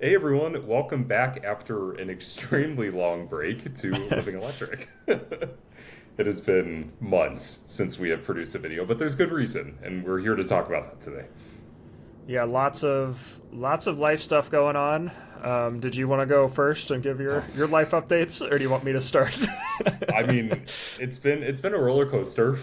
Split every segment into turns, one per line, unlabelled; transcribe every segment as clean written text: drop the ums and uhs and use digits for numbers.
Hey everyone, welcome back after an extremely long break to Living Electric. It has been months since we have produced a video, but there's good reason, and we're here to talk about that today.
Yeah, lots of life stuff going on. Did you want to go first and give your life updates, or do you want me to start?
I mean, it's been a roller coaster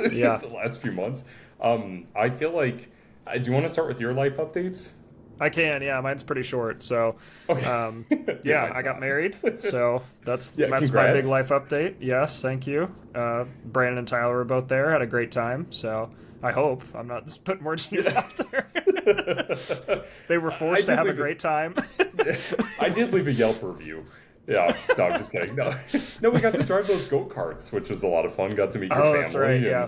Yeah,
the last few months. I feel like, do you want to start with your life updates?
I can. Yeah, mine's pretty short. So,
Okay. Yeah,
yeah,
mine's
I got
not.
married. So that's
Yeah,
that's my big
congrats.
life update. Yes, thank you. Brandon and Tyler were both there. Had a great time. So I hope I'm not just putting words in your
Yeah.
mouth there. They were
I
forced to
did
have a
leave
great time.
I did leave a Yelp review. Yeah, no, I'm just kidding. No, no, we got to drive those go-karts, which was a lot of fun. Got to meet your
Oh, that's right.
family,
Yeah,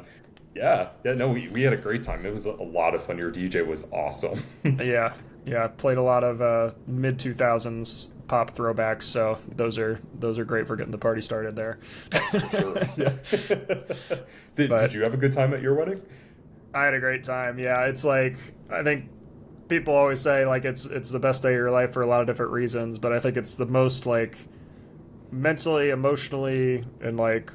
and yeah, no, we had a great time. It was a lot of fun. Your DJ was awesome.
yeah, yeah. Played a lot of mid 2000s pop throwbacks, so those are great for getting the party started there.
For sure. Yeah. Did
But
you have a good time at your wedding?
I had a great time. Yeah, it's like I think people always say like it's the best day of your life for a lot of different reasons, but I think it's the most like mentally, emotionally, and like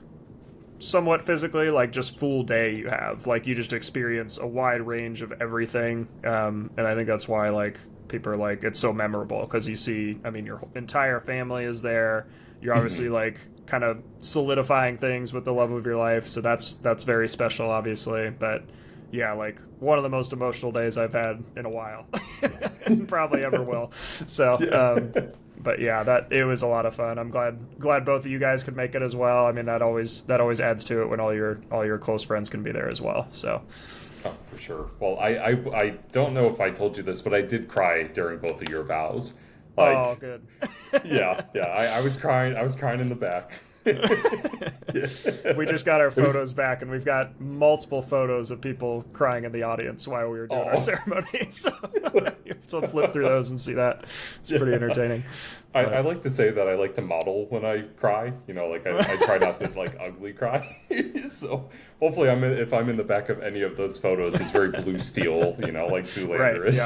somewhat physically like just full day you have. Like you just experience a wide range of everything, and I think that's why like people are like it's so memorable because you see. I mean, your entire family is there. You're obviously
Hmm.
like kind of solidifying things with the love of your life, so that's very special, obviously. But yeah, like one of the most emotional days I've had in a while, and probably ever will. So,
Yeah.
but yeah, that it was a lot of fun. I'm glad both of you guys could make it as well. I mean, that always adds to it when all your close friends can be there as well. So,
Oh, for sure. Well, I don't know if I told you this, but I did cry during both of your vows.
oh,
Like,
good.
yeah, I was crying. I was crying in the back. Yeah.
We just got our
It was.
photos back, and we've got multiple photos of people crying in the audience while we were doing our
Oh.
ceremony. So, so flip through those and see that. It's pretty
Yeah.
entertaining.
I
But
like to say that I like to model when I cry. Like I try not to like ugly cry. So hopefully if I'm in the back of any of those photos, it's very blue steel. Like
right, yeah,
Zoolander-ish.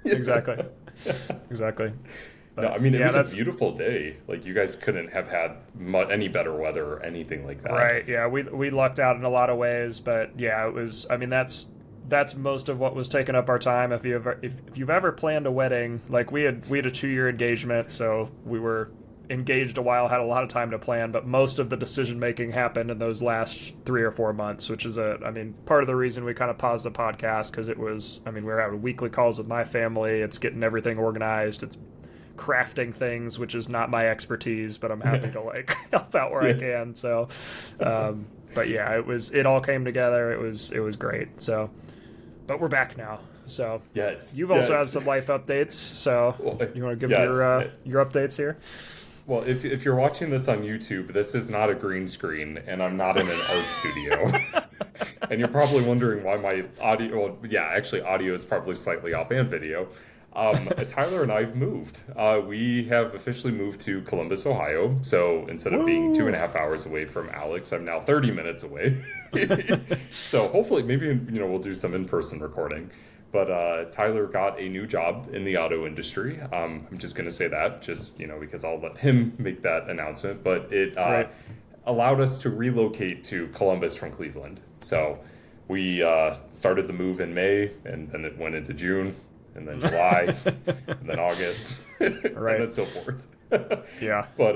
exactly, exactly.
No,
But
I mean it
yeah,
was a
that's
beautiful day. Like you guys couldn't have had any better weather or anything like that.
right. Yeah, we lucked out in a lot of ways, but yeah, it was. I mean, that's most of what was taking up our time. If you've ever planned a wedding, like we had a 2 year engagement, so we were engaged a while, had a lot of time to plan, but most of the decision making happened in those last 3 or 4 months, which is I mean, part of the reason we kind of paused the podcast because it was. I mean, we were having weekly calls with my family. It's getting everything organized. It's crafting things, which is not my expertise, but I'm happy to like help out where I
Yeah.
can. So, but yeah, it all came together. It was great. So, but we're back now. So
Yes.
you've also had
Yes.
some life updates. So
Well,
you want to give
yes.
your updates here?
Well, if you're watching this on YouTube, this is not a green screen, and I'm not in an art studio. And you're probably wondering why my audio. Well, yeah, actually, audio is probably slightly off and video. Tyler and I've moved. We have officially moved to Columbus, Ohio. So instead of being two
Woo!
and a half hours away from Alex, I'm now 30 minutes away. So hopefully, maybe we'll do some in-person recording. But Tyler got a new job in the auto industry. I'm just going to say that, just because I'll let him make that announcement. But it
Right.
allowed us to relocate to Columbus from Cleveland. So we started the move in May, and then it went into June, and then July, and then August, and
Right.
then so forth.
Yeah.
But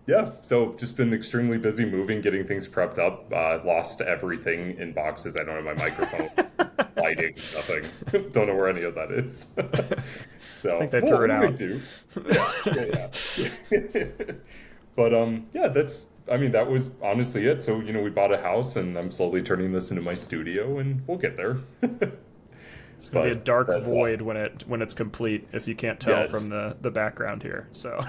yeah, so just been extremely busy moving, getting things prepped up. Lost everything in boxes. I don't have my microphone, lighting, nothing. Don't know where any of that is.
I
So,
think they
well,
threw it
what do we
out.
do? Yeah. But yeah, I mean, that was honestly it. So, we bought a house, and I'm slowly turning this into my studio, and we'll get there.
It's gonna be a
But
dark
that's
void when it's complete. If you can't tell from
yes,
the background here, so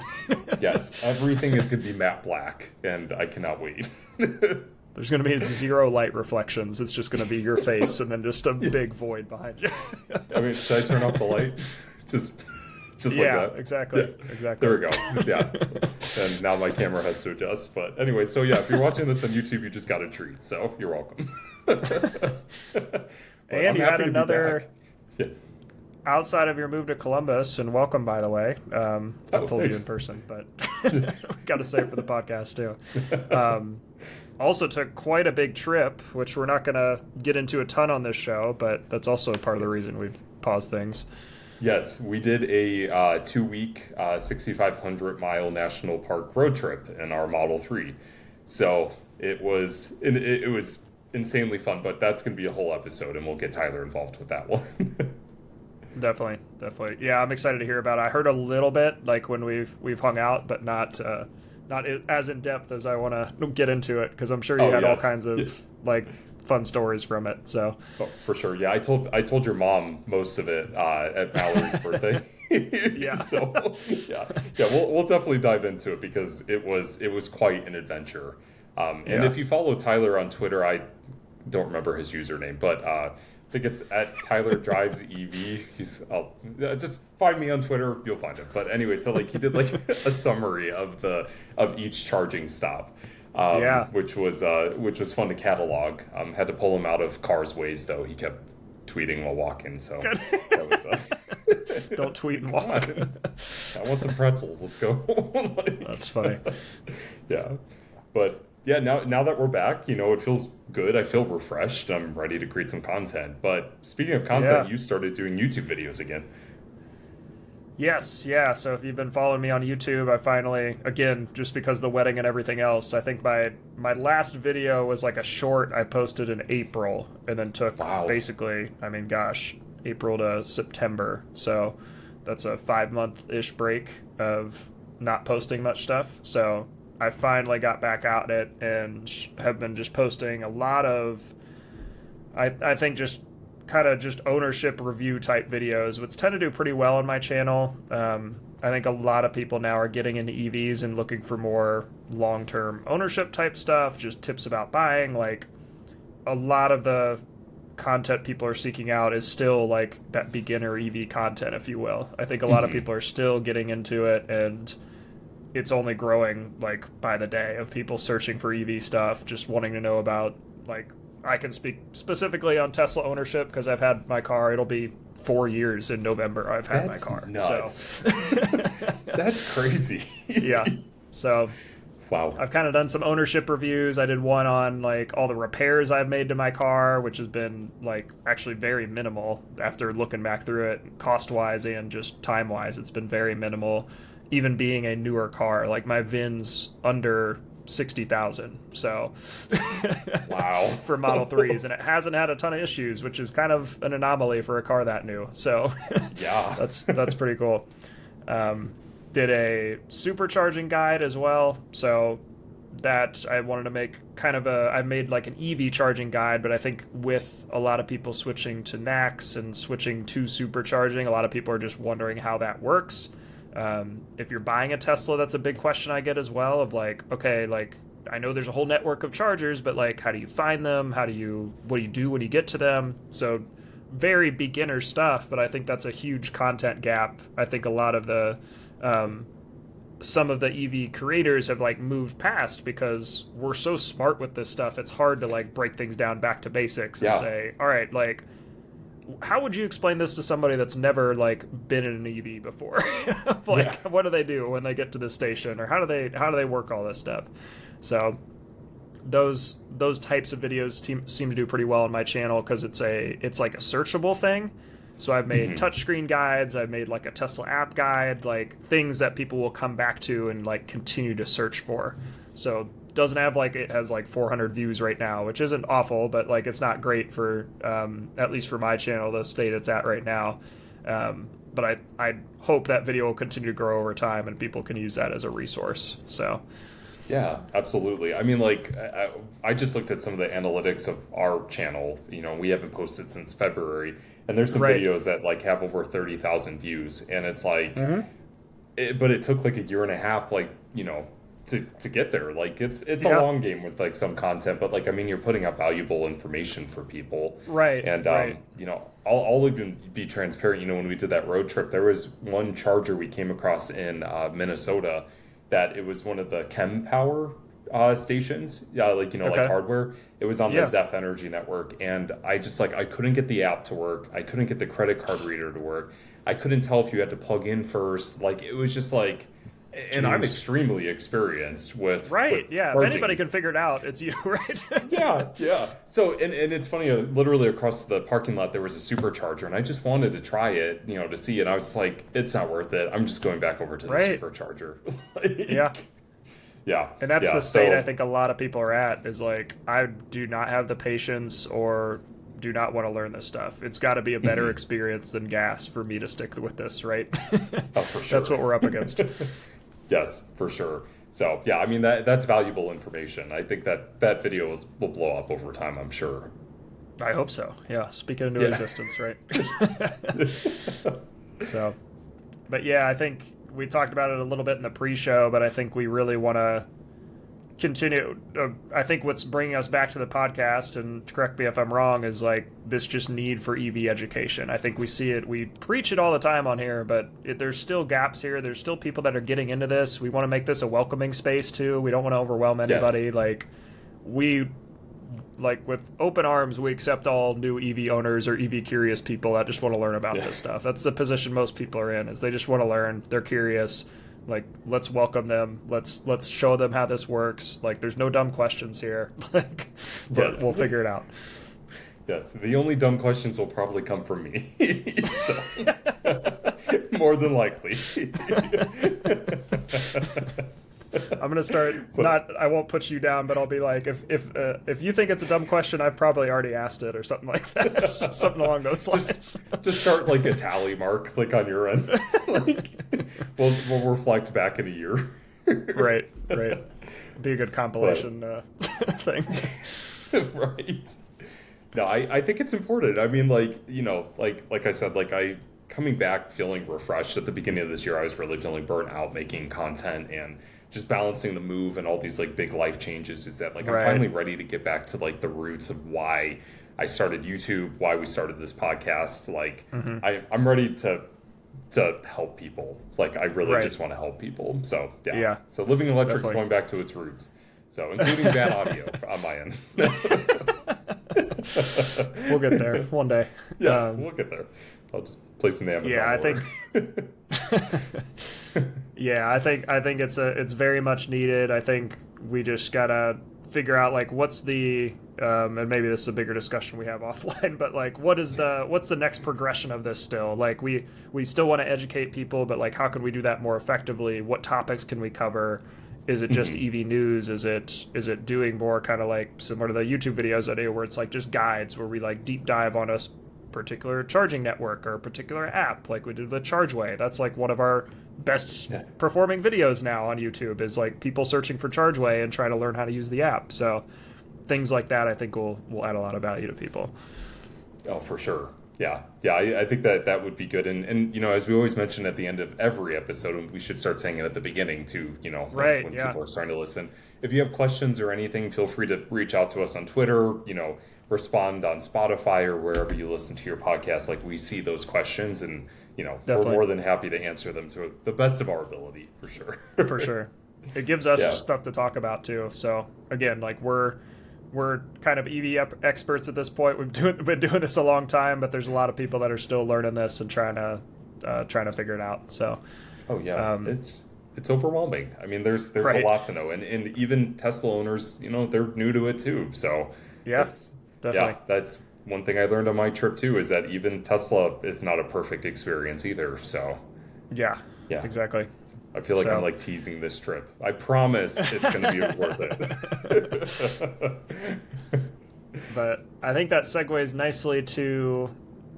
yes, everything is going to be matte black, and I cannot wait.
there's gonna be zero light reflections. It's just gonna be your face and then just a
Yeah.
big void behind you.
I mean, should I turn off the light? Just, just like
Yeah,
that.
exactly,
Yeah.
exactly.
There we go. Yeah. And now my camera has to adjust. But anyway, so yeah, if you're watching this on YouTube, you just got a treat. So you're welcome. But
And
I'm
you had
happy to be
another
back. Yeah.
outside of your move to Columbus, and welcome, by the way. I've told
thanks.
you in person, but got to say it for the podcast too. Also took quite a big trip, which we're not going to get into a ton on this show, but that's also part of the reason we've paused things.
Yes, we did a 2-week, 6,500-mile national park road trip in our Model 3. So it was insanely fun, but that's going to be a whole episode, and we'll get Tyler involved with that one.
Definitely. Yeah, I'm excited to hear about it. I heard a little bit, like when we've hung out, but not as in depth as I want to get into it, because I'm sure you had all kinds of like fun stories from it. So
for sure, yeah. I told your mom most of it at Mallory's birthday.
Yeah.
So yeah. We'll definitely dive into it because it was quite an adventure. And if you follow Tyler on Twitter, I don't remember his username, but I think it's at Tyler Drives EV. Just find me on Twitter, you'll find him. But anyway, so like he did like a summary of each charging stop, which was fun to catalog. Had to pull him out of Cars Ways though. He kept tweeting while walking, so that was.
Don't tweet and walk.
I want some pretzels. Let's go.
That's funny.
Yeah, but. Yeah, now that we're back, it feels good. I feel refreshed. I'm ready to create some content. But speaking of content, you started doing YouTube videos again.
Yes, yeah. So if you've been following me on YouTube, I finally, again, just because of the wedding and everything else, I think my last video was like a short I posted in April and then took basically, April to September. So that's a 5-month-ish break of not posting much stuff. So I finally got back out it and have been just posting a lot of, I think just kind of just ownership review type videos, which tend to do pretty well on my channel. I think a lot of people now are getting into EVs and looking for more long-term ownership type stuff, just tips about buying. Like a lot of the content people are seeking out is still like that beginner EV content, if you will. I think a lot of people are still getting into it, and it's only growing like by the day of people searching for EV stuff, just wanting to know about, like, I can speak specifically on Tesla ownership because I've had my car. It'll be 4 years in November I've had my car.
Nuts.
So.
That's crazy.
Yeah. So
wow.
I've kind of done some ownership reviews. I did one on like all the repairs I've made to my car, which has been like actually very minimal after looking back through it, cost-wise and just time-wise. It's been very minimal. Even being a newer car, like my VIN's under 60,000, so
wow.
for Model 3s, and it hasn't had a ton of issues, which is kind of an anomaly for a car that new. So
yeah,
that's pretty cool. Did a supercharging guide as well, so that I wanted to make I made like an EV charging guide, but I think with a lot of people switching to NACS and switching to supercharging, a lot of people are just wondering how that works. If you're buying a Tesla, that's a big question I get as well, of like, okay, like I know there's a whole network of chargers, but like how do you find them? What do you do when you get to them? So very beginner stuff, but I think that's a huge content gap. I think a lot of the some of the EV creators have like moved past because we're so smart with this stuff. It's hard to like break things down back to basics and say, all right, like, how would you explain this to somebody that's never like been in an EV before? What do they do when they get to the station, or how do they work all this stuff? So those types of videos seem to do pretty well on my channel because it's like a searchable thing. So I've made touchscreen guides, I've made like a Tesla app guide, like things that people will come back to and like continue to search for. So doesn't have like, it has like 400 views right now, which isn't awful, but like it's not great for at least for my channel, the state it's at right now. But I hope that video will continue to grow over time and people can use that as a resource. So
yeah, absolutely. I mean, like, I just looked at some of the analytics of our channel. We haven't posted since February, and there's some videos that like have over 30,000 views, and it's like, but it took like a year and a half, like, to get there. Like, it's a long game with like some content, but like, I mean, you're putting out valuable information for people,
right?
And I'll even be transparent. When we did that road trip, there was one charger we came across in Minnesota that it was one of the Chem Power stations, like like
Okay.
hardware. It was on the
Yeah.
Zeph Energy network, and I just like I couldn't get the app to work. I couldn't get the credit card reader to work. I couldn't tell if you had to plug in first. Like it was just like, and I'm
Jeez.
extremely experienced with
Right. Yeah. If anybody
charging.
can figure it out, it's you, right?
Yeah, yeah. So, and it's funny, literally across the parking lot, there was a supercharger, and I just wanted to try it, to see. And I was like, it's not worth it. I'm just going back over to the
Right.
supercharger.
Yeah.
Yeah,
And that's
yeah.
the state I
So,
think a lot of people are at is like, I do not have the patience or do not want to learn this stuff. It's got to be a better
mhm.
experience than gas for me to stick with this, right?
Oh, for
That's
sure.
what we're up against.
Yes, for sure. So, yeah, I mean that's valuable information. I think that video will blow up over time, I'm sure.
I hope so. Yeah. Speak it into
Yeah.
existence, right? So, but yeah, I think we talked about it a little bit in the pre-show, but I think we really want to continue. I think what's bringing us back to the podcast, and correct me if I'm wrong, is like this just need for EV education. I think we see it, we preach it all the time on here, but there's still gaps here. There's still people that are getting into this. We want to make this a welcoming space too. We don't want to overwhelm
Yes.
anybody. We like with open arms, we accept all new EV owners or EV curious people that just want to learn about
Yeah.
this stuff. That's the position most people are in, is they just want to learn. They're curious. Like, let's welcome them. Let's show them how this works. Like, there's no dumb questions here. Like, but
Yes.
we'll figure it out.
Yes. The only dumb questions will probably come from me. So, more than likely.
I'm gonna start. I won't put you down, but I'll be like, if you think it's a dumb question, I've probably already asked it or something like that. Just something along those lines.
Just start like a tally mark, like on your end. Like, we'll reflect back in a year.
Right. Be a good compilation thing.
Right. No, I think it's important. I mean, like I said, I coming back feeling refreshed at the beginning of this year. I was really feeling burnt out making content and just balancing the move and all these like big life changes. Is that like I'm
Right.
finally ready to get back to like the roots of why I started YouTube, why we started this podcast. Like I'm ready to help people. Like I really
Right.
just want to help people. So yeah.
Yeah.
So Living Electric's
Definitely.
going back to its roots. So including bad audio on my end.
We'll get there one day.
Yes, we'll get there. I'll just place an Amazon.
Yeah, I
order.
Yeah, I think it's very much needed. I think we just gotta figure out like what's the and maybe this is a bigger discussion we have offline, but like what's the next progression of this still? Like we still want to educate people, but like how can we do that more effectively? What topics can we cover? Is it just EV news? Is it doing more kind of like similar to the YouTube videos I do where it's like just guides where we like deep dive on a particular charging network or a particular app like we did with ChargeWay. That's like one of our best performing videos now on YouTube is like people searching for ChargeWay and trying to learn how to use the app. So things like that I think will add a lot of value to people.
Oh, for sure. Yeah. I think that would be good. And as we always mention at the end of every episode, we should start saying it at the beginning too.
Right,
when
yeah.
people are starting to listen. If you have questions or anything, feel free to reach out to us on Twitter. Respond on Spotify or wherever you listen to your podcast. Like we see those questions, and we're
Definitely.
more than happy to answer them to the best of our ability, for sure.
For sure. It gives us
Yeah.
stuff to talk about too. So again, like we're kind of EV experts at this point. We've been doing this a long time, but there's a lot of people that are still learning this and trying to figure it out. So,
Oh yeah, it's overwhelming. I mean, there's
Right.
a lot to know, and even Tesla owners, they're new to it too. So
yeah, definitely.
yeah, that's one thing I learned on my trip too, is that even Tesla is not a perfect experience either. So
Yeah,
yeah,
exactly.
I feel like
So-
I'm like teasing this trip. I promise it's going to be worth it.
But I think that segues nicely to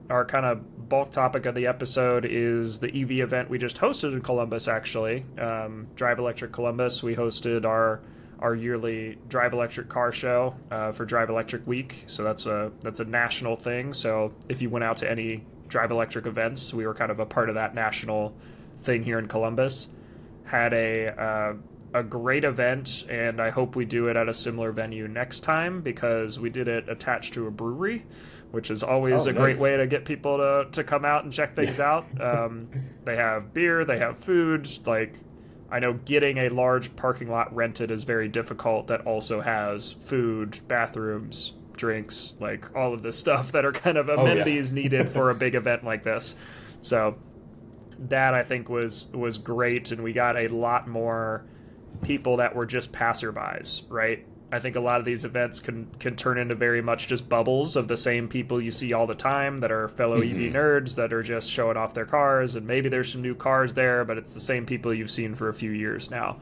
our kind of bulk topic of the episode is the EV event we just hosted in Columbus, actually. Drive Electric Columbus. We hosted our yearly Drive Electric car show for Drive Electric Week. So that's a national thing. So if you went out to any Drive Electric events, we were kind of a part of that national thing here in Columbus. Had a great event, and I hope we do it at a similar venue next time because we did it attached to a brewery, which is always a great
nice.
way to get people to come out and check things out. They have beer, they have food. Like, I know getting a large parking lot rented is very difficult that also has food, bathrooms, drinks, like all of this stuff that are kind of
Oh yeah.
amenities needed for a big event like this. So that I think was great, and we got a lot more people that were just passerbys, right? I think a lot of these events can turn into very much just bubbles of the same people you see all the time that are fellow EV nerds that are just showing off their cars, and maybe there's some new cars there, but it's the same people you've seen for a few years now,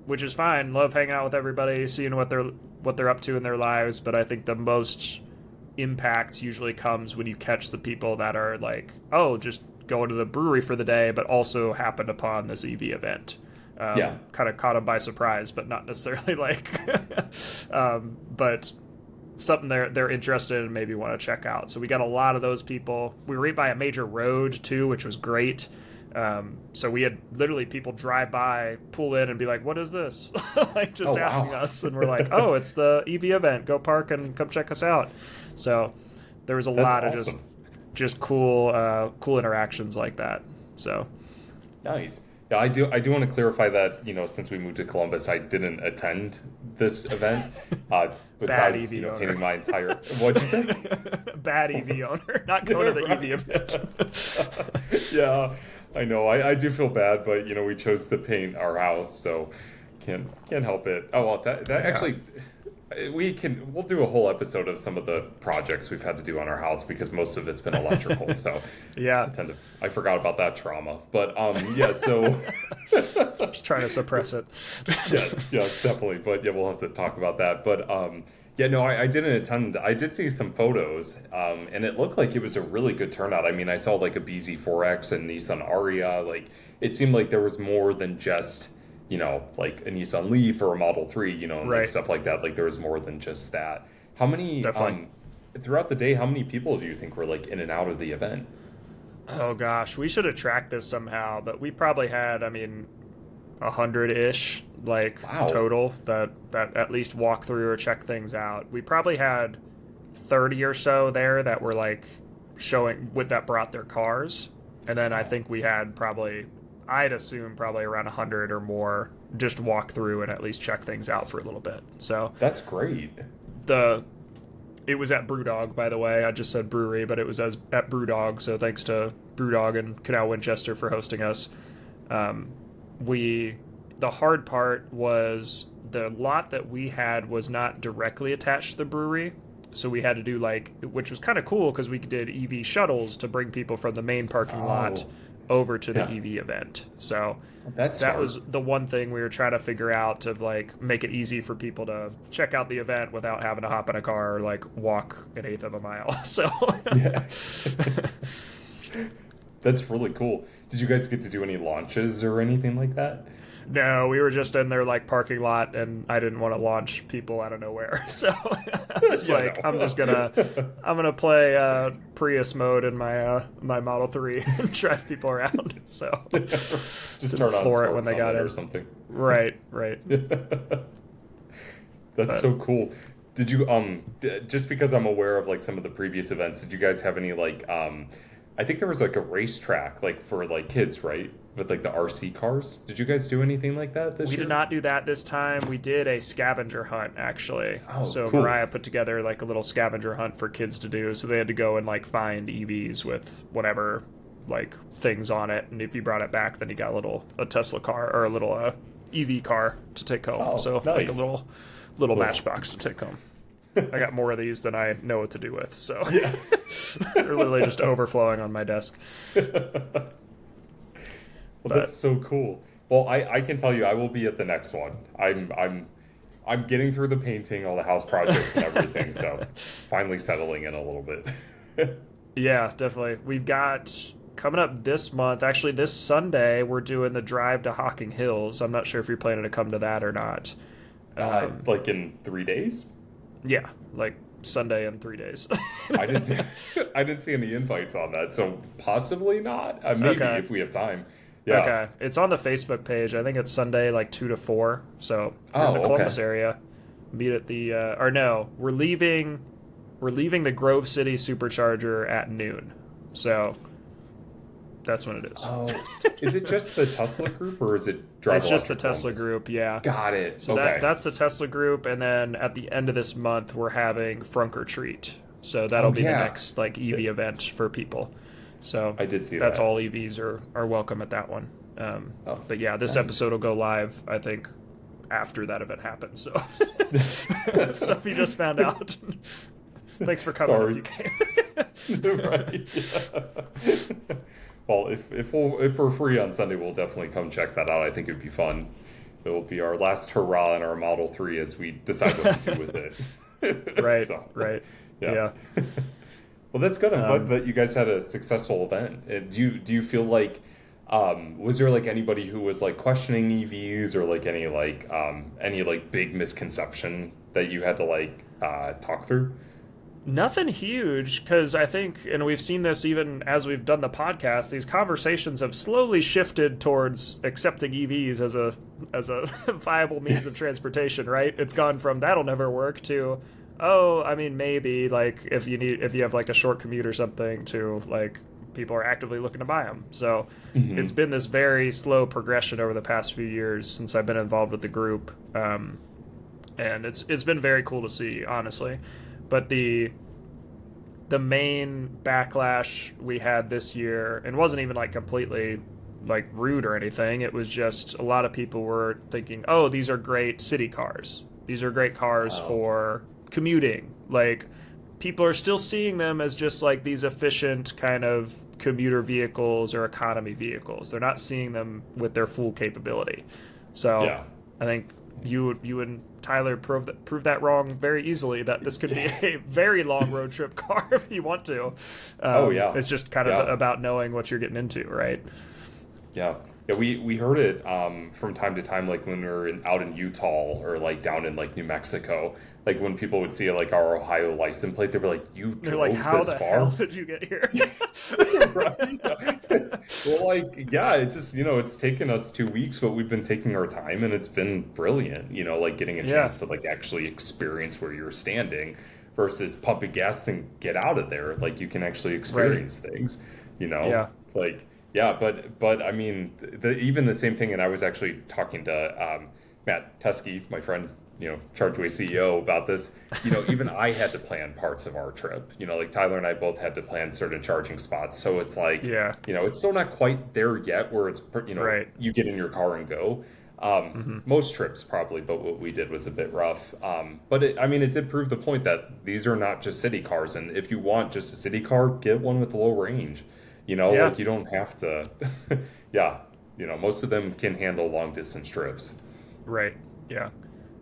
which is fine. Love hanging out with everybody, seeing what they're up to in their lives, but I think the most impact usually comes when you catch the people that are like, oh, just going to the brewery for the day, but also happened upon this EV event. Kind of caught them by surprise, but not necessarily like, but something they're interested in and maybe want to check out. So we got a lot of those people. We were right by a major road too, which was great. So we had literally people drive by, pull in, and be like, "What is this?" Like just asking us, and we're like, "Oh, it's the EV event. Go park and come check us out." So there was a lot of just cool interactions like that. So
nice. Yeah, I do want to clarify that, since we moved to Columbus, I didn't attend this event. Besides, painting my entire... What'd you say?
Bad EV owner, not going to the EV event.
Yeah, I know. I do feel bad, but, we chose to paint our house, so can't help it. Oh, well, that actually... We'll do a whole episode of some of the projects we've had to do on our house because most of it's been electrical. So
yeah,
I forgot about that trauma. But yeah, so
just trying to suppress it.
yes, definitely. But yeah, we'll have to talk about that. But yeah, no, I didn't attend. I did see some photos, and it looked like it was a really good turnout. I mean, I saw like a BZ4X and Nissan Ariya. Like it seemed like there was more than just like a Nissan Leaf or a Model 3, and
right.
like stuff like that. Like there was more than just that. How many, throughout the day, how many people do you think were like in and out of the event?
Oh gosh, we should have tracked this somehow, but we probably had, 100-ish, like total that at least walk through or check things out. We probably had 30 or so there that were like showing that brought their cars. And then I think we had I'd assume probably around 100 or more just walk through and at least check things out for a little bit. So
that's great.
It was at Brewdog, by the way. I just said brewery, but it was at Brewdog. So thanks to Brewdog and Canal Winchester for hosting us. The hard part was the lot that we had was not directly attached to the brewery. So we had to do which was kind of cool because we did EV shuttles to bring people from the main parking lot over to the EV event. So that was the one thing we were trying to figure out to make it easy for people to check out the event without having to hop in a car or walk an eighth of a mile. So
yeah. That's really cool. Did you guys get to do any launches or anything like that?
No, we were just in their parking lot, and I didn't want to launch people out of nowhere. So it's I'm gonna play Prius mode in my my Model 3 and drive people around. So
just start on
floor it when they got in
or something.
Right.
That's so cool. Did you just because I'm aware of some of the previous events, did you guys have any I think there was a racetrack for kids, right? With the RC cars. Did you guys do anything like that this year?
We did not do that this time. We did a scavenger hunt, actually.
Oh,
so
cool.
Mariah put together a little scavenger hunt for kids to do. So they had to go and find EVs with whatever things on it. And if you brought it back, then you got a Tesla car or a little EV car to take home.
Oh,
so
nice.
a little matchbox to take home. I got more of these than I know what to do with. So
yeah.
They're literally just overflowing on my desk.
That's so cool. Well, I can tell you, I will be at the next one. I'm getting through the painting, all the house projects and everything, so finally settling in a little bit.
Yeah, definitely. We've got coming up this month. Actually, this Sunday we're doing the drive to Hocking Hills. I'm not sure if you're planning to come to that or not.
In 3 days?
Yeah, Sunday in 3 days.
I didn't see any invites on that, so possibly not. Maybe if we have time. Yeah. Okay,
it's on the Facebook page. I think it's Sunday 2 to 4. So if you're in the Columbus area, meet at the we're leaving the Grove City Supercharger at noon. So That's when it is.
Oh, is it just the Tesla group or is it Drive
It's just the
Electric
Tesla
ones?
group, yeah.
Got it.
So
Okay.
that's the Tesla group, and then at the end of this month, we're having Frunk or Treat. So that'll
Oh
be the
yeah,
next like EV event for people. So
I did see
that's
that.
all EVs are welcome at that one.
Oh,
But yeah, this
nice.
episode will go live, I think, after that event happens. So, so if you just found out, thanks for coming if
Sorry.
you came.
Right. Yeah. Well, if we're free on Sunday, we'll definitely come check that out. I think it'd be fun. It will be our last hurrah in our Model 3 as we decide what to do with it.
Right,
So,
right.
yeah.
Yeah.
Well, that's good. I'm glad
Um,
that you guys had a successful event. Do you feel like was there like anybody who was like questioning EVs or like any like big misconception that you had to like talk through?
Nothing huge, because I think, and we've seen this even as we've done the podcast, these conversations have slowly shifted towards accepting EVs as a viable means of transportation, right? It's gone from that'll never work to, oh, I mean maybe like if you have like a short commute or something, to like people are actively looking to buy them. So it's
Hmm.
been this very slow progression over the past few years since I've been involved with the group, and it's been very cool to see, honestly. But the main backlash we had this year, and wasn't even like completely like rude or anything, it was just a lot of people were thinking, oh, these are great city cars, these are great cars
Oh,
for commuting. Like, people are still seeing them as just like these efficient kind of commuter vehicles or economy vehicles. They're not seeing them with their full capability. So
yeah.
I think you and Tyler prove that wrong very easily. That this could be a very long road trip car if you want to.
Oh yeah.
It's just kind of
Yeah.
about knowing what you're getting into, right?
Yeah. Yeah, we heard it from time to time, like when we were out in Utah or like down in like New Mexico. Like when people would see like our Ohio license plate, they were like, "You
They're like,
drove
how
this
the
far?"
hell did you get here?
Right. Yeah. Well, like, yeah, it just, it's taken us 2 weeks, but we've been taking our time and it's been brilliant, like getting a
Yeah,
chance to like actually experience where you're standing versus pumping gas and get out of there. Like you can actually
right.
experience things, you know,
Yeah.
like, yeah, but I mean, even the same thing. And I was actually talking to Matt Teskey, my friend, Chargeway CEO, about this. Even I had to plan parts of our trip. Like Tyler and I both had to plan certain charging spots. So it's like,
Yeah.
it's still not quite there yet where it's,
Right.
you get in your car and go.
Hmm.
Most trips probably, but what we did was a bit rough. But I mean, it did prove the point that these are not just city cars. And if you want just a city car, get one with low range.
Yeah.
Like you don't have to, yeah, most of them can handle long distance trips.
Right. Yeah.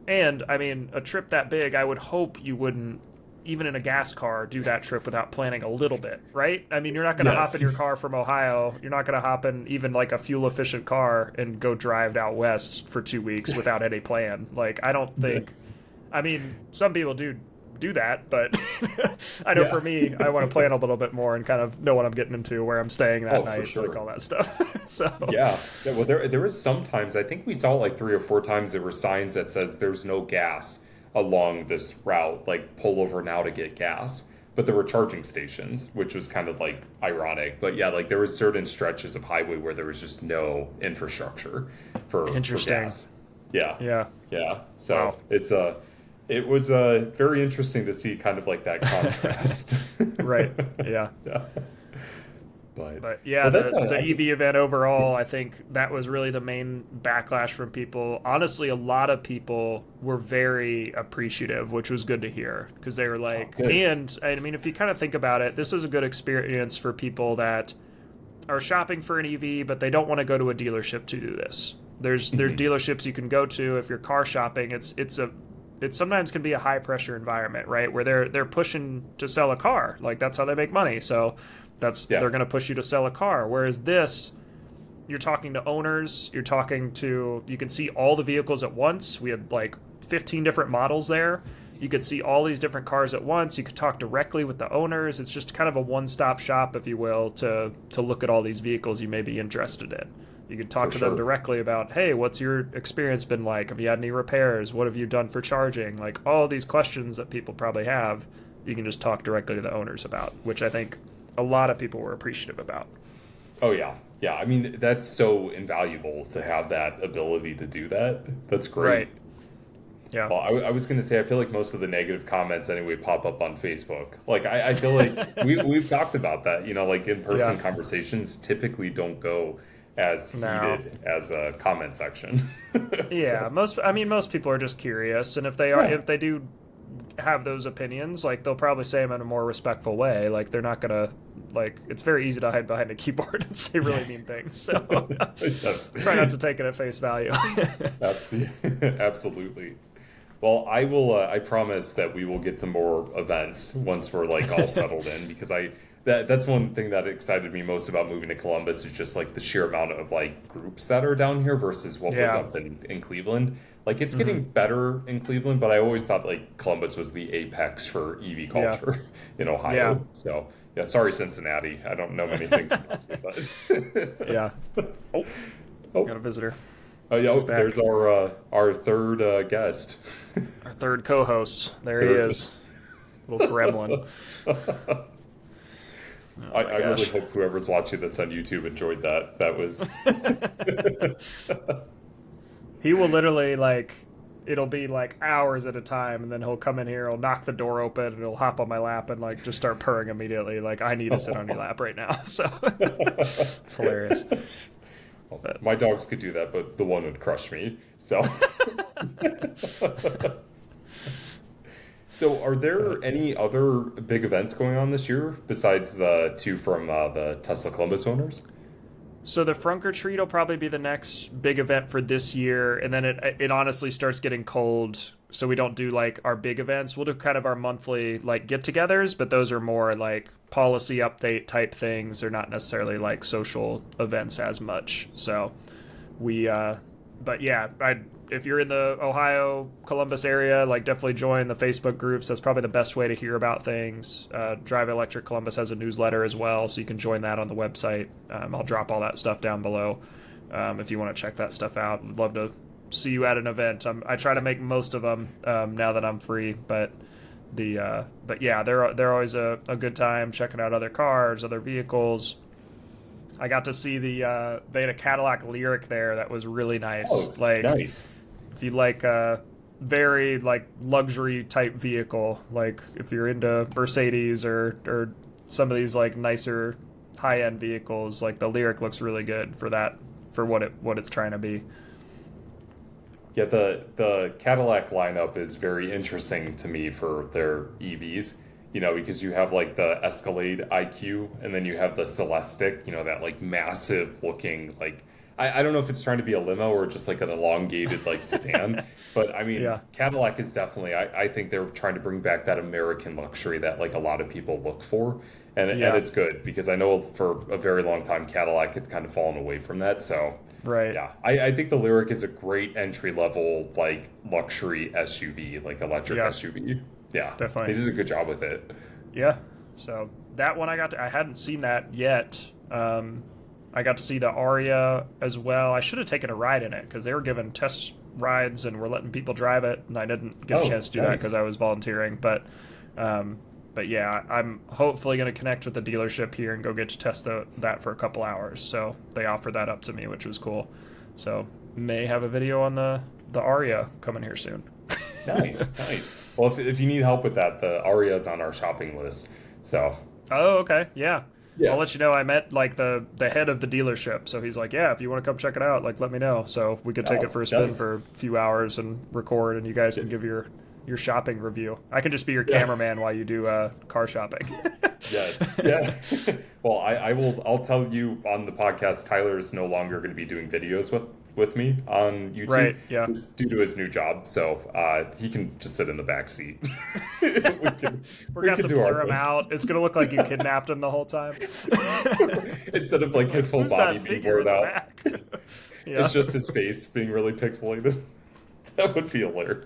And I mean, a trip that big, I would hope you wouldn't, even in a gas car, do that trip without planning a little bit, right? I mean, you're not going to hop in
Yes.
your car from Ohio. You're not going to hop in even like a fuel efficient car and go drive out west for 2 weeks without any plan. Like, I don't think, I mean, some people do that, but I know
Yeah.
for me, I want to plan a little bit more and kind of know what I'm getting into, where I'm staying that
Oh, for
night, like
sure.
all that stuff. So,
Yeah. Yeah. Well, there was sometimes, I think we saw like 3 or 4 times there were signs that says there's no gas along this route, like pull over now to get gas. But there were charging stations, which was kind of like ironic. But yeah, like there was certain stretches of highway where there was just no infrastructure for
interesting.
gas. Yeah.
Yeah.
Yeah. So
Wow.
it was very interesting to see kind of like that contrast.
Right. Yeah.
Yeah. But
But yeah,
well, that's
the
I think,
EV event overall, I think that was really the main backlash from people. Honestly, a lot of people were very appreciative, which was good to hear, because they were
oh,
like,
good.
and I mean, if you kind of think about it, this is a good experience for people that are shopping for an EV, but they don't want to go to a dealership to do this. There's
Mhm.
dealerships you can go to if you're car shopping. It sometimes can be a high pressure environment, right? Where they're pushing to sell a car. Like, that's how they make money. So
Yeah,
they're going to push you to sell a car. Whereas this, you're talking to owners, you can see all the vehicles at once. We had like 15 different models there. You could see all these different cars at once. You could talk directly with the owners. It's just kind of a one-stop shop, if you will, to look at all these vehicles you may be interested in. You could talk
for
to them
sure.
directly about, hey, what's your experience been like? Have you had any repairs? What have you done for charging? Like, all these questions that people probably have, you can just talk directly to the owners about, which I think a lot of people were appreciative about.
Oh yeah, yeah. I mean, that's so invaluable to have that ability to do that. That's great.
Right. Yeah.
Well, I was going to say, I feel like most of the negative comments anyway pop up on Facebook. Like, I feel like we've talked about that. Like in-person
Yeah.
conversations typically don't go as
No.
heated as a comment section.
Yeah.
So,
Most people are just curious, and
yeah,
if they do have those opinions, like they'll probably say them in a more respectful way. Like they're not gonna like. It's very easy to hide behind a keyboard and say
yeah.
really mean things. So
That's
try not to take it at face value.
absolutely. Well, I will. I promise that we will get to more events once we're like all settled in, because that's one thing that excited me most about moving to Columbus is just like the sheer amount of like groups that are down here versus what was
Yeah.
up in Cleveland. Like it's
Hmm.
getting better in Cleveland, but I always thought like Columbus was the apex for EV
Yeah.
culture in
Yeah.
Ohio. So yeah, sorry Cincinnati. I don't know many things about you, but
Yeah. Oh,
oh,
got a visitor.
oh yeah,
He's
oh,
back.
there's our third guest.
Our third co-host. There he
Third.
is. Little gremlin. Oh my
I really
gosh.
hope whoever's watching this on YouTube enjoyed that. That was
He will literally like it'll be like hours at a time, and then he'll come in here, he'll knock the door open, and he'll hop on my lap and like just start purring immediately. Like I need to sit on your lap right now. So it's hilarious. But
my dogs could do that, but the one would crush me. So So are there any other big events going on this year besides the two from the Tesla Columbus owners?
so the Frunker Treat will probably be the next big event for this year, and then it honestly starts getting cold, so we don't do like our big events. We'll do kind of our monthly like get-togethers, but those are more like policy update type things. They're not necessarily like social events as much. So we but yeah, if you're in the Ohio Columbus area, like definitely join the Facebook groups. That's probably the best way to hear about things. Drive Electric Columbus has a newsletter as well, so you can join that on the website. I'll drop all that stuff down below if you want to check that stuff out. Would love to see you at an event. I try to make most of them now that I'm free, but but yeah, they're always a good time checking out other cars, other vehicles. I got to see they had a Cadillac Lyric there that was really nice.
Oh,
Like
nice.
if you like a very like luxury type vehicle, like if you're into Mercedes or some of these like nicer high end vehicles, like the Lyric looks really good for that for what it's trying to be.
Yeah, the Cadillac lineup is very interesting to me for their EVs. Because you have like the Escalade IQ, and then you have the Celestiq, that like massive looking like I don't know if it's trying to be a limo or just like an elongated like sedan, but I mean
Yeah.
Cadillac is definitely I think they're trying to bring back that American luxury that like a lot of people look for, and
Yeah.
it's good because I know for a very long time Cadillac had kind of fallen away from that. So
Right.
yeah, I think the Lyric is a great entry level like luxury SUV, like electric
Yeah.
SUV. Yeah, they
Definitely.
did a good job with it.
Yeah. So that one I hadn't seen that yet. I got to see the Aria as well. I should have taken a ride in it because they were giving test rides and were letting people drive it, and I didn't get a
Oh,
chance to do that
nice.
because I was volunteering. But yeah, I'm hopefully going to connect with the dealership here and go get to test that for a couple hours. So they offered that up to me, which was cool. So may have a video on the Aria coming here soon.
Nice, nice. Well, if you need help with that, the Aria is on our shopping list. So
Oh, okay. Yeah.
yeah,
I'll let you know. I met like the head of the dealership, so he's like, "Yeah, if you want to come check it out, like let me know." So we could take
oh,
it for a spin
nice.
for a few hours and record, and you guys can give your shopping review. I can just be your
Yeah.
cameraman while you do car shopping.
Yes, yeah. Well, I will. I'll tell you on the podcast. Tyler's no longer going to be doing videos with me on YouTube,
Right, yeah.
just due to his new job. So he can just sit in the back seat. we can,
We're gonna have to
do our
blur him
thing.
out. It's gonna look like you kidnapped him the whole time.
Instead of like his whole
Who's
body
that
being
figure in
blurred
the
out.
back? Yeah.
It's just his face being really pixelated. That would be hilarious.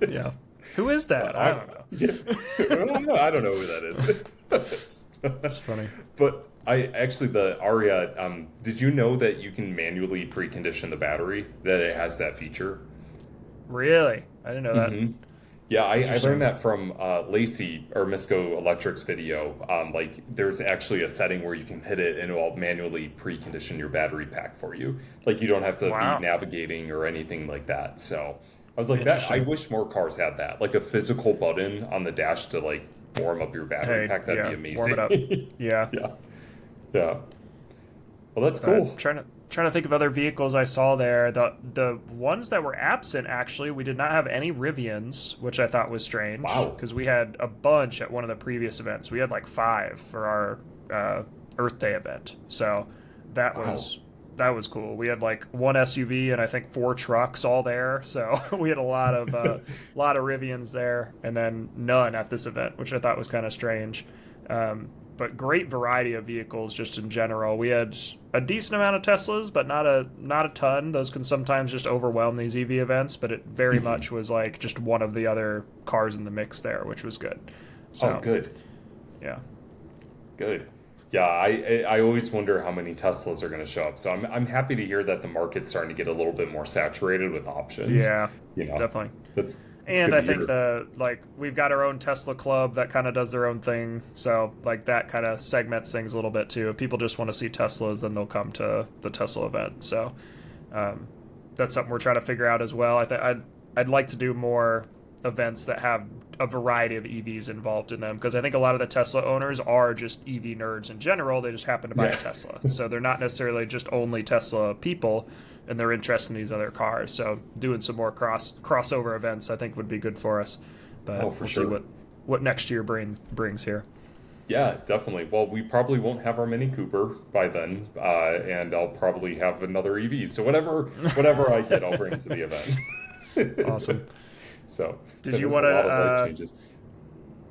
Yeah. Who is that? I don't know.
Yeah. I don't know who that is.
That's funny.
But the Aria, did you know that you can manually precondition the battery? That it has that feature?
Really? I didn't know that.
Mhm. Yeah, I
Interesting.
learned that from Lacey or Misco Electric's video. Like, there's actually a setting where you can hit it and it will manually precondition your battery pack for you. Like, you don't have to be
Wow.
navigating or anything like that. So I was like, that I
Interesting.
wish more cars had that, like a physical button on the dash to like warm up your battery
Hey,
pack. That'd be
yeah, warm it up.
amazing.
Yeah.
Yeah, yeah. Well, that's
But
cool.
trying to think of other vehicles I saw there. The ones that were absent, actually, we did not have any Rivians, which I thought was strange
Wow.
because we had a bunch at one of the previous events. We had like five for our Earth Day event, so that
Wow.
was that was cool. We had like one SUV and I think four trucks all there, so we had a lot of Rivians there, and then none at this event, which I thought was kind of strange. But great variety of vehicles just in general. We had a decent amount of Teslas, but not a ton. Those can sometimes just overwhelm these EV events, but it very
Mhm.
much was like just one of the other cars in the mix there, which was good.
Oh,
So
good.
yeah,
Good. Yeah, I always wonder how many Teslas are going to show up. So I'm happy to hear that the market's starting to get a little bit more saturated with options.
yeah,
You know,
definitely.
that's
And
good
I
to
think
hear.
we've got our own Tesla club that kind of does their own thing. So like that kind of segments things a little bit too. If people just want to see Teslas, then they'll come to the Tesla event. So um, that's something we're trying to figure out as well. I'd like to do more events that have a variety of EVs involved in them because I think a lot of the Tesla owners are just EV nerds in general. They just happen to buy a
Yeah.
Tesla, so they're not necessarily just only Tesla people, and they're interested in these other cars. So doing some more crossover events, I think, would be good for us.
Oh,
But
for
we'll see
sure.
what next year brings here.
Yeah, definitely. Well, we probably won't have our Mini Cooper by then, and I'll probably have another EV. So whatever I get, I'll bring to the event.
Awesome.
So
Did
that
you
is a
want
lot of life
to?
changes.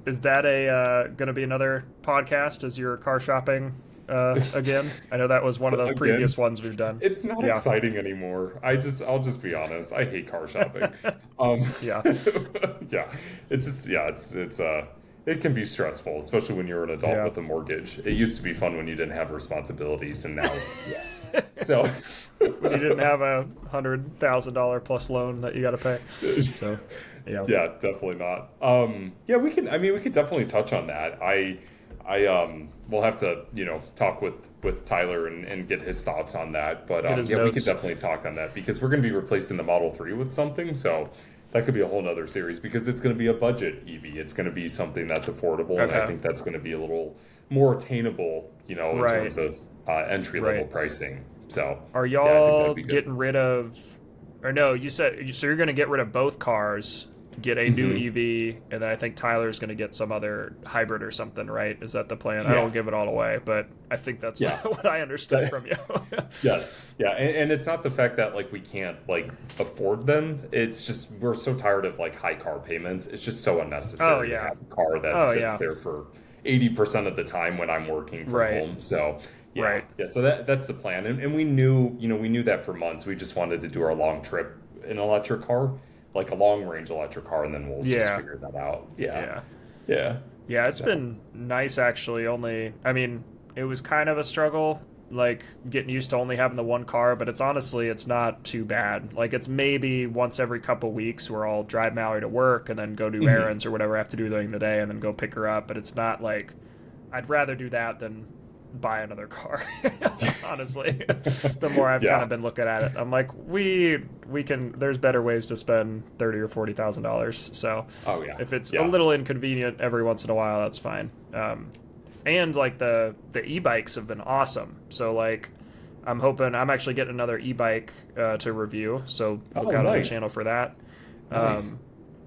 Is that a going to be another podcast as you're car shopping again? I know that was one of the
Again,
previous ones we've done.
it's not
Yeah.
exciting anymore. I'll just be honest. I hate car shopping. Um,
Yeah.
yeah, it's just yeah, it's it can be stressful, especially when you're an adult
Yeah.
with a mortgage. It used to be fun when you didn't have responsibilities, and now, yeah. So,
When you didn't have $100,000 plus loan that you got to pay. So, yeah.
yeah, definitely not. Yeah, we can. I mean, we could definitely touch on that. We'll have to, talk with Tyler and get his thoughts on that. But
Get his
yeah, we could
notes.
definitely talk on that because we're going to be replacing the Model 3 with something. So that could be a whole nother series because it's going to be a budget EV. It's going to be something that's affordable, and I
Okay.
think that's going to be a little more attainable, in
Right.
terms of entry level
Right.
pricing. So
Are
yeah, I think
y'all
that'd be good.
getting rid of, or no, you said, so you're going to get rid of both cars, get a new
Mhm.
EV, and then I think Tyler's going to get some other hybrid or something, right? Is that the plan? I
Yeah.
don't give it all away, but I think that's
Yeah.
what I understood from you.
Yes, yeah, and it's not the fact that like we can't like afford them. It's just we're so tired of like high car payments. It's just so unnecessary
Oh,
to
yeah.
have a car that
Oh,
sits
yeah.
there for 80% of the time when I'm working from
Right.
home. So yeah,
Right.
yeah. So that's the plan, and we knew that for months. We just wanted to do our long trip in an electric car, like a long range electric car, and then we'll just
Yeah.
figure that out. Yeah,
Yeah.
yeah.
Yeah, it's
So
been nice actually. I mean, it was kind of a struggle, like getting used to only having the one car, but it's not too bad. Like it's maybe once every couple weeks where I'll drive Mallory to work and then go do
mhm.
errands or whatever I have to do during the day and then go pick her up. But it's not like I'd rather do that than buy another car. Honestly, the more I've kind
Yeah.
of been looking at it, I'm like, we can. There's better ways to spend $30,000 or $40,000. So
Oh yeah.
if it's a
Yeah.
little inconvenient every once in a while, that's fine. And like the e-bikes have been awesome. So like I'm actually getting another e-bike to review. So look
Oh,
out on the
nice.
channel for that.
Nice.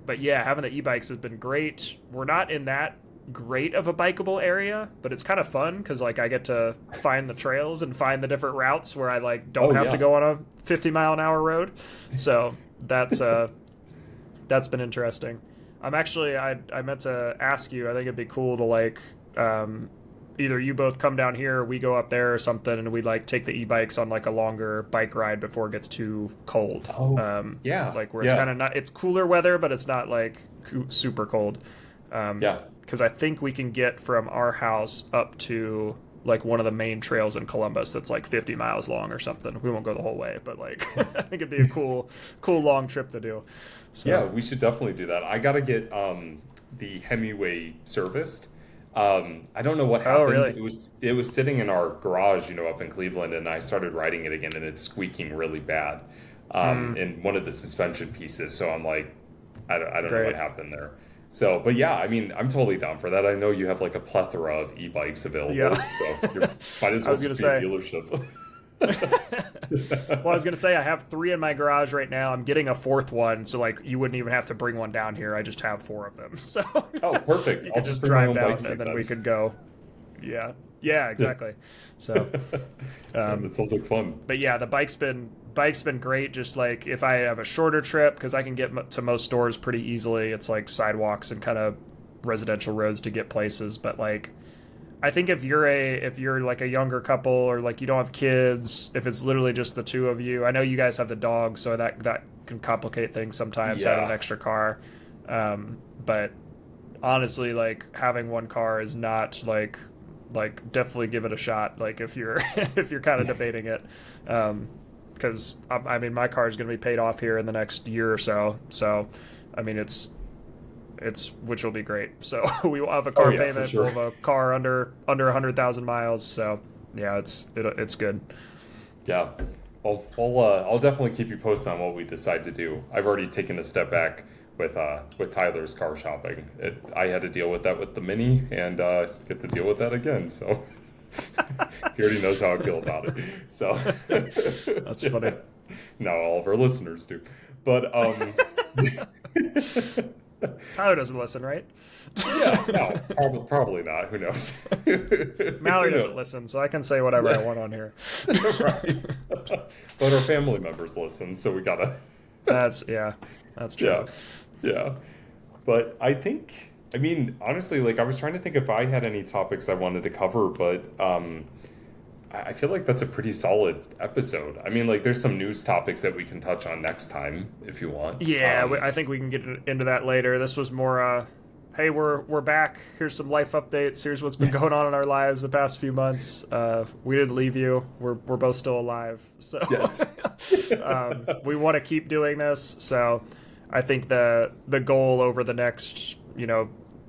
But yeah, having the e-bikes has been great. We're not in that great of a bikeable area, but it's kind of fun because like I get to find the trails and find the different routes where I like don't
Oh,
have to
yeah.
go on a 50-mile-an-hour road. So that's been interesting. I meant to ask you. I think it'd be cool to like either you both come down here or we go up there or something, and we like take the e-bikes on like a longer bike ride before it gets too cold.
Oh, yeah.
Like where it's
Yeah.
kind of not. It's cooler weather, but it's not like super cold.
Yeah.
Because I think we can get from our house up to like one of the main trails in Columbus that's like 50 miles long or something. We won't go the whole way, but like I think it'd be a cool long trip to do. So
Yeah, we should definitely do that. I gotta get the Hemingway serviced. I don't know what
oh
happened.
really?
It was sitting in our garage, up in Cleveland, and I started riding it again, and it's squeaking really bad in one of the suspension pieces. So I'm like, I don't know what
Great.
happened there. So, but yeah, I mean, I'm totally down for that. I know you have like a plethora of e-bikes available,
Yeah.
so you might as
I
well
was gonna
just be a
say.
dealership.
Well, I was gonna say I have 3 in my garage right now. I'm getting a 4th one, so like you wouldn't even have to bring one down here. I just have 4 of them, so
Oh, perfect.
you
I'll
could
just
just
bring my
drive
own
down
bike seat
and then
then.
we could go. Yeah, yeah, exactly. So,
That sounds like fun.
but yeah, the bike's been great. Just like if I have a shorter trip, because I can get to most stores pretty easily. It's like sidewalks and kind of residential roads to get places. But like, I think if you're like a younger couple or like you don't have kids, if it's literally just the two of you, I know you guys have the dog, so that can complicate things sometimes having an
Yeah.
extra car. But honestly, like having one car is not like definitely give it a shot. Like if you're if you're kind of debating it, because I mean my car is going to be paid off here in the next year or so. So I mean it's which will be great. So we will have a
Oh
car
yeah, for
payment.
sure.
We'll have a car under 100,000 miles. So yeah, it's good.
Yeah. I'll definitely keep you posted on what we decide to do. I've already taken a step back with Tyler's car shopping. I had to deal with that with the Mini and get to deal with that again. So he already knows how I feel about it. So
That's funny.
now all of our listeners do. But
Tyler doesn't listen, right?
yeah, no, probably not. Who knows?
Mallory
Who
doesn't
knows?
listen, so I can say whatever I want on here.
Right. But our family members listen, so we gotta.
That's true.
Yeah, yeah. But I mean, honestly, like I was trying to think if I had any topics I wanted to cover, but I feel like that's a pretty solid episode. I mean, like there's some news topics that we can touch on next time if you want.
Yeah, I think we can get into that later. This was more, hey, we're back. Here's some life updates. Here's what's been going on in our lives the past few months. We didn't leave you. We're both still alive. So
Yes.
we want to keep doing this. So I think the goal over the next,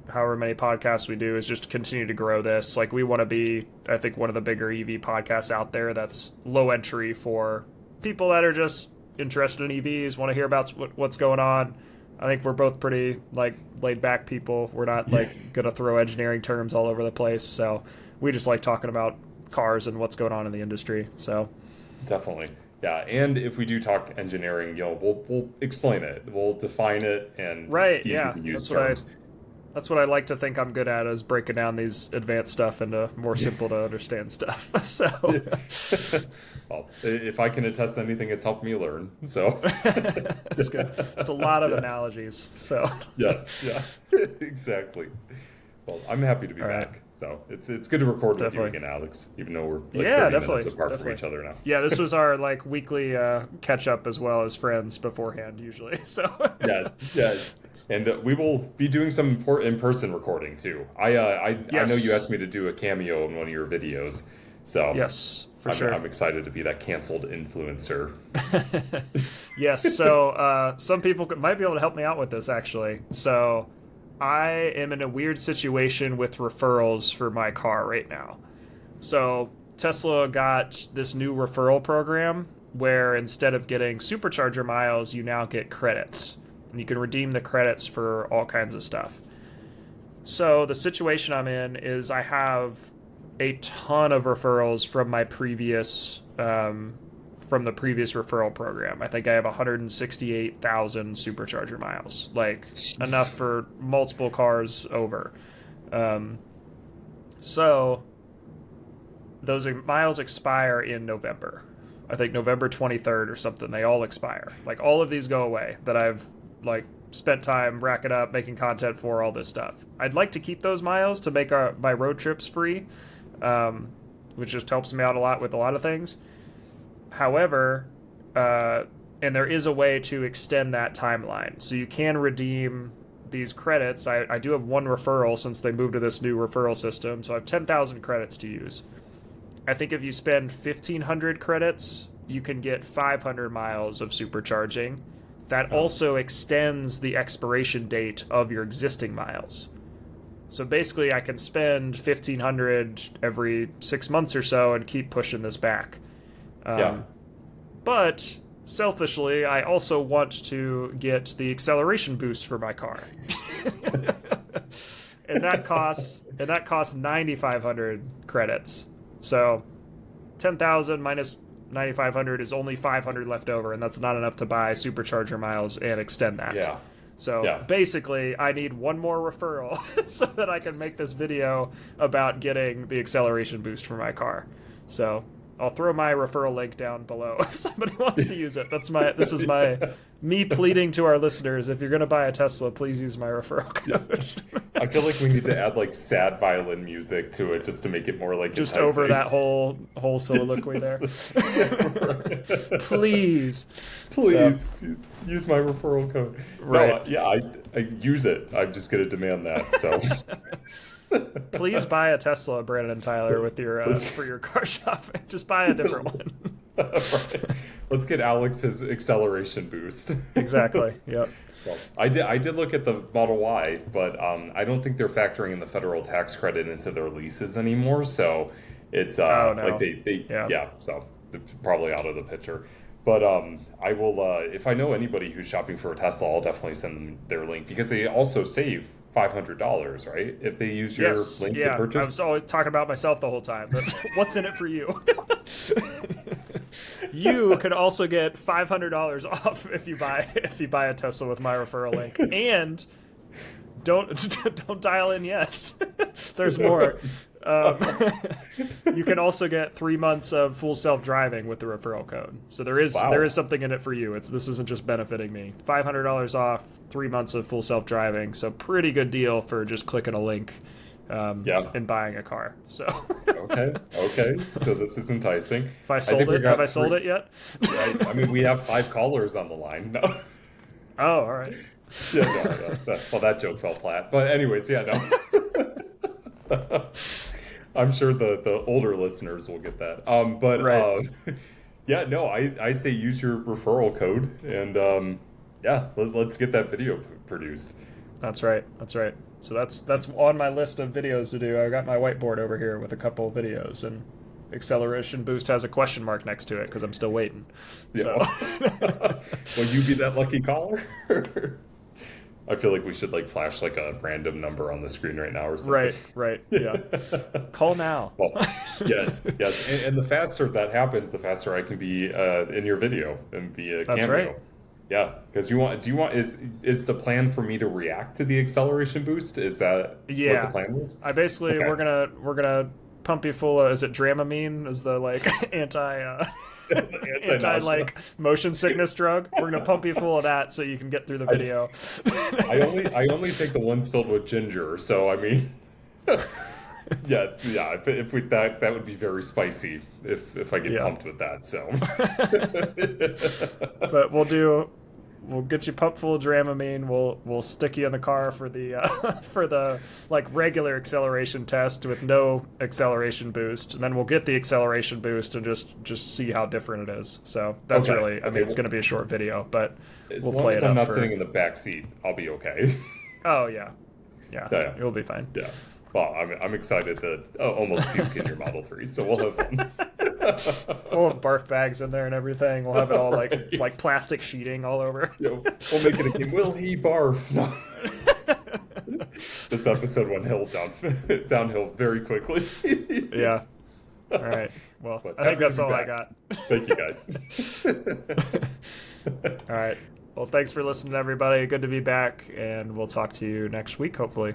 however many podcasts we do is just to continue to grow this. Like we want to be, I think, one of the bigger EV podcasts out there that's low entry for people that are just interested in EVs, want to hear about what's going on. I think we're both pretty like laid back people. We're not like gonna throw engineering terms all over the place. So we just like talking about cars and what's going on in the industry. So
Definitely. Yeah, and if we do talk engineering, we'll explain it. We'll define it and
right,
easy
yeah,
to use terms.
that's what I like to think I'm good at, is breaking down these advanced stuff into more simple to understand stuff. So
Well, if I can attest to anything, it's helped me learn. So
that's good. Just a lot of analogies. So
yes, yeah, exactly. Well, I'm happy to be
all right.
back. So it's good to record with you
Definitely.
again, Alex. Even though we're like
Yeah,
30 minutes
definitely,
apart from
definitely.
each other now.
Yeah, this was our like weekly catch up as well as friends beforehand usually. So
Yes, and we will be doing some in-person recording too. I know you
Yes.
asked me to do a cameo in one of your videos, so
yes, for sure.
I'm excited to be that canceled influencer.
Yes, so some people might be able to help me out with this actually. So I am in a weird situation with referrals for my car right now. So Tesla got this new referral program where instead of getting supercharger miles, you now get credits. And you can redeem the credits for all kinds of stuff. So the situation I'm in is I have a ton of referrals from my previous from the previous referral program. I think I have 168,000 supercharger miles, like enough for multiple cars over. So those miles expire in November. I think November 23rd or something. They all expire. Like all of these go away that I've like spent time racking up, making content for, all this stuff. I'd like to keep those miles to make my road trips free, which just helps me out a lot with a lot of things. However, and there is a way to extend that timeline. So you can redeem these credits. I do have one referral since they moved to this new referral system. So I have 10,000 credits to use. I think if you spend 1,500 credits, you can get 500 miles of supercharging. That also extends the expiration date of your existing miles. So basically, I can spend 1,500 every 6 months or so and keep pushing this back. But selfishly, I also want to get the acceleration boost for my car. and that costs 9,500 credits. So 10,000 minus 9,500 is only 500 left over, and that's not enough to buy supercharger miles and extend that.
Yeah.
So basically, I need one more referral so that I can make this video about getting the acceleration boost for my car. So I'll throw my referral link down below if somebody wants to use it. This is me pleading to our listeners. If you're going to buy a Tesla, please use my referral code.
I feel like we need to add like sad violin music to it just to make it more like
just
enticing.
Over that whole soliloquy there. Please
use my referral code.
Right?
No, I use it. I'm just going to demand that. So.
Please buy a Tesla, Brandon and Tyler, with your for your car shopping. Just buy a different one.
Right. Let's get Alex his acceleration boost.
Exactly. Yep.
Well, I did look at the Model Y, but I don't think they're factoring in the federal tax credit into their leases anymore. So it's like they so they're probably out of the picture. But I will if I know anybody who's shopping for a Tesla, I'll definitely send them their link because they also save $500, right? If they use your link to purchase.
I was always talking about myself the whole time, but what's in it for you? You can also get $500 off if you buy a Tesla with my referral link, and don't dial in yet. There's more. You can also get 3 months of full self-driving with the referral code. So there is something in it for you. This isn't just benefiting me. $500 off, 3 months of full self-driving. So pretty good deal for just clicking a link and buying a car. So
okay. So this is enticing.
Have I sold it yet?
Right. I mean, we have 5 callers on the line. No.
Oh, all right.
Yeah, no. That joke fell flat. But anyways, no. I'm sure the older listeners will get that. I say use your referral code and let's get that video produced.
That's right. So that's on my list of videos to do. I got my whiteboard over here with a couple of videos, and acceleration boost has a question mark next to it because I'm still waiting.
Yeah. Will you be that lucky caller? I feel like we should flash a random number on the screen right now or something.
Right. Yeah. Call now.
Well, yes. And the faster that happens, the faster I can be in your video and be a cameo.
That's right.
Yeah, because is the plan for me to react to the acceleration boost? Is that what the plan was?
I basically we're gonna pump you full of, is it Dramamine? Is the anti motion sickness drug? We're gonna pump you full of that so you can get through the video.
I only take the ones filled with ginger, so I mean if we that would be very spicy if I get pumped with that, so
but we'll get you pumped full of Dramamine. We'll stick you in the car for the regular acceleration test with no acceleration boost, and then we'll get the acceleration boost and just see how different it is. So that's it's going to be a short video, but we'll play it up.
As long as I'm not sitting in the back seat, I'll be okay.
Oh yeah, you'll be fine.
Yeah. Well, I'm excited to almost puke in your Model 3, so we'll have fun.
We'll have barf bags in there and everything. We'll have it all like plastic sheeting all over.
We'll make it a game. Will he barf? No. This episode went downhill very quickly.
Yeah. All right. Well, I think that's all I got.
Thank you, guys.
All right. Well, thanks for listening, everybody. Good to be back, and we'll talk to you next week, hopefully.